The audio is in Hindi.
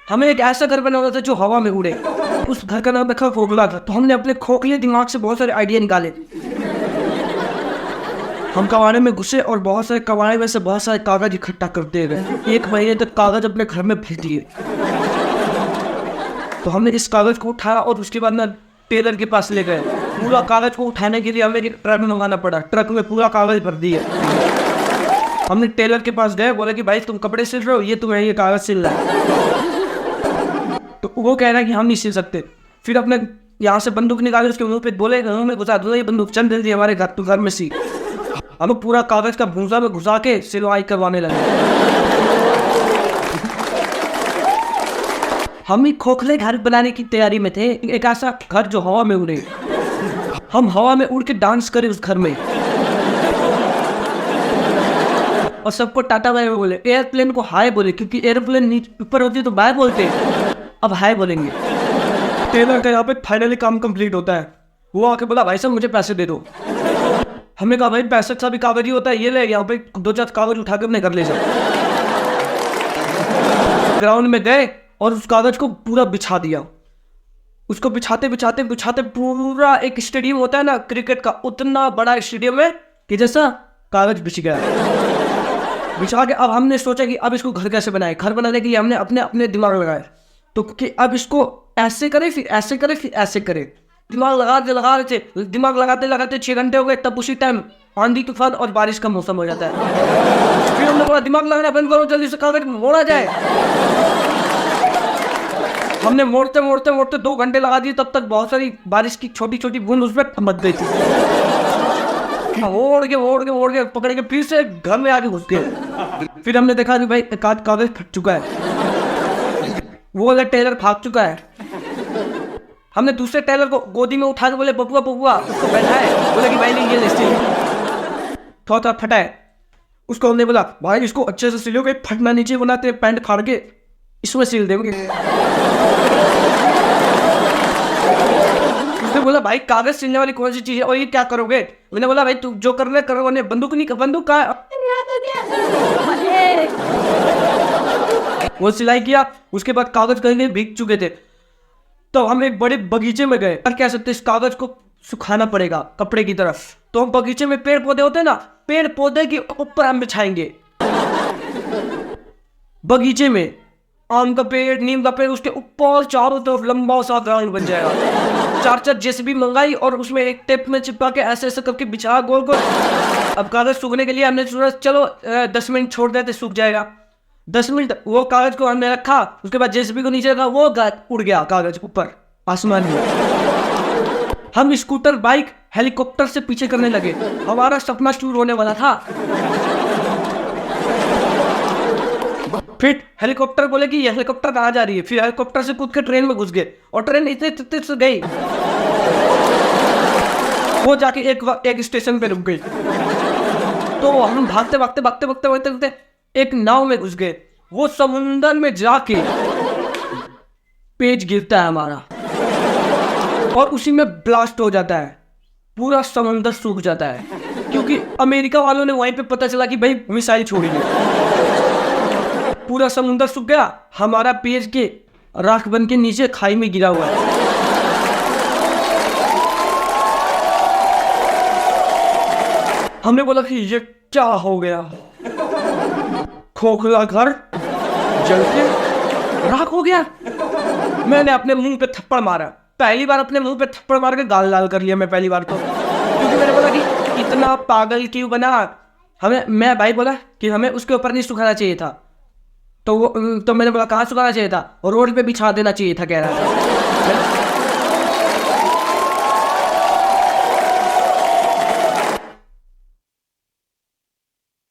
हमें एक ऐसा घर बनाना था जो हवा में उड़े। उस घर का नाम रखा खोखला घर। तो हमने अपने खोखले दिमाग से बहुत सारे आइडिया निकाले। हम कबाड़े में घुसे और बहुत सारे कबाड़े में से बहुत सारे कागज इकट्ठा करते गए। 1 महीने तक कागज अपने घर में भेज दिए। तो हमने इस कागज को उठाया और उसके बाद ना टेलर के पास ले गए। पूरा कागज को उठाने के लिए हमें एक ट्रक मंगाना पड़ा। ट्रक में पूरा कागज भर दिया। हमने टेलर के पास गए, बोला कि भाई तुम कपड़े सिल रहे हो, ये तुम्हें ये कागज सिल रहा है। तो वो कह रहा है कि हम नहीं सिल सकते। फिर अपने यहाँ से बंदूक निकाले, उसके मुंह पे बोले घर में घुसा दो ये बंदूक, चल जल्दी हमारे घर, तू घर में सी। हम पूरा कागज का भूसा में घुसा के सिलवाई करवाने लगे। हम ही खोखले घर बनाने की तैयारी में थे, एक ऐसा घर जो हवा में उड़े। हम हवा में उड़ के डांस करें उस घर में और सबको टाटा बाय बोले। एयरप्लेन को हाय बोले, क्योंकि एयरप्लेन ऊपर होती है तो बाय बोलते, अब हाय बोलेंगे। टेलर का यहाँ पे फाइनली काम कंप्लीट होता है। वो आके बोला भाई साहब मुझे पैसे दे दो। हमने कहा भाई पैसे का भी कागज ही होता है, ये ले यहाँ पे 2-4 कागज उठा के अपने घर ले जाओ। ग्राउंड में गए और उस कागज को पूरा बिछा दिया। उसको बिछाते बिछाते बिछाते पूरा एक स्टेडियम होता है ना क्रिकेट का, उतना बड़ा स्टेडियम है कि जैसा कागज बिछ गया। बिछा के अब हमने सोचा कि अब इसको घर कैसे बनाए। घर बनाने के लिए हमने अपने अपने दिमाग लगाए, तो कि अब इसको ऐसे करे, फिर ऐसे करे, फिर ऐसे करे। दिमाग लगा रहे थे। दिमाग लगाते लगाते 6 घंटे हो गए। तब उसी टाइम आंधी तूफान और बारिश का मौसम हो जाता है। फिर हमने बोला दिमाग लगाना बंद करो, जल्दी से कागज मोड़ा जाए। हमने मोड़ते मोड़ते मोड़ते 2 घंटे लगा दिए। तब तक बहुत सारी बारिश की छोटी छोटी बूंद उसमें थमक गई थी। ओढ़ के पकड़ के फिर से घर में आके घुस गए। फिर हमने देखा कि भाई कागज फट चुका है, वो वाला टेलर भाग चुका है। हमने दूसरे टेलर को गोदी में उठा के बोले बबुआ बबुआ, उसको बैठाए। बोले कि भाई नहीं ये लिस्टिंग थोड़ा फटा है। उसको हमने बोला भाई इसको अच्छे से सिलोगे, फटना नीचे बनाते पैंट फाड़ के इसमें सिल देंगे। उसने बोला भाई कागज सिलने वाली कौन सी चीज है और ये क्या करोगे। मैंने बोला भाई तू जो करना करो। बंदूक नहीं, बंदूक का वो सिलाई किया। उसके बाद कागज कहीं भीग चुके थे, तो हम एक बड़े बगीचे में गए। और क्या सकते इस कागज को सुखाना पड़ेगा कपड़े की तरफ। तो हम बगीचे में पेड़ पौधे होते हैं ना, पेड़ पौधे के ऊपर हम बिछाएंगे। बगीचे में आम का पेड़, नीम का पेड़, उसके ऊपर चारों तरफ लंबा सा ग्राउंड बन जाएगा। 4 जेसीबी मंगाई और उसमें एक टेप में चिपका के ऐसे ऐसे करके बिछा गोल गोल। अब कागज सूखने के लिए हमने सोचा चलो 10 मिनट छोड़ देते सूख जाएगा। 10 मिनट वो कागज को हमने रखा। उसके बाद जेसीबी को नीचे रखा, वो उड़ गया कागज ऊपर आसमान में। हम स्कूटर, बाइक, हेलीकॉप्टर से पीछे करने लगे। हमारा सपना शुरू होने वाला था। फिर हेलीकॉप्टर बोले कि ये हेलीकॉप्टर कहाँ जा रही है। फिर हेलीकॉप्टर से कूद के ट्रेन में घुस गए और ट्रेन इतने तेज से गई वो जाके एक स्टेशन पे रुक गई। तो हम भागते एक नाव में घुस गए। वो समुंदर में जाके पेज गिरता है हमारा और उसी में ब्लास्ट हो जाता है। पूरा समुंदर सूख जाता है, क्योंकि अमेरिका वालों ने वहीं पे पता चला कि भाई मिसाइल छोड़ी है। पूरा समुंदर सूख गया। हमारा पेज के राख बन के नीचे खाई में गिरा हुआ है। हमने बोला कि ये क्या हो गया। खोखला घर जल के राख हो गया। मैंने अपने मुंह पे थप्पड़ मारा। पहली बार अपने मुंह पे थप्पड़ मार के गाल लाल कर लिया मैं पहली बार तो, क्योंकि मैंने बोला कि इतना पागल क्यों बना। मैं भाई बोला कि हमें उसके ऊपर नहीं सुखाना चाहिए था। तो मैंने बोला कहाँ सुखाना चाहिए था, और रोड पे बिछा देना चाहिए था कह रहा था।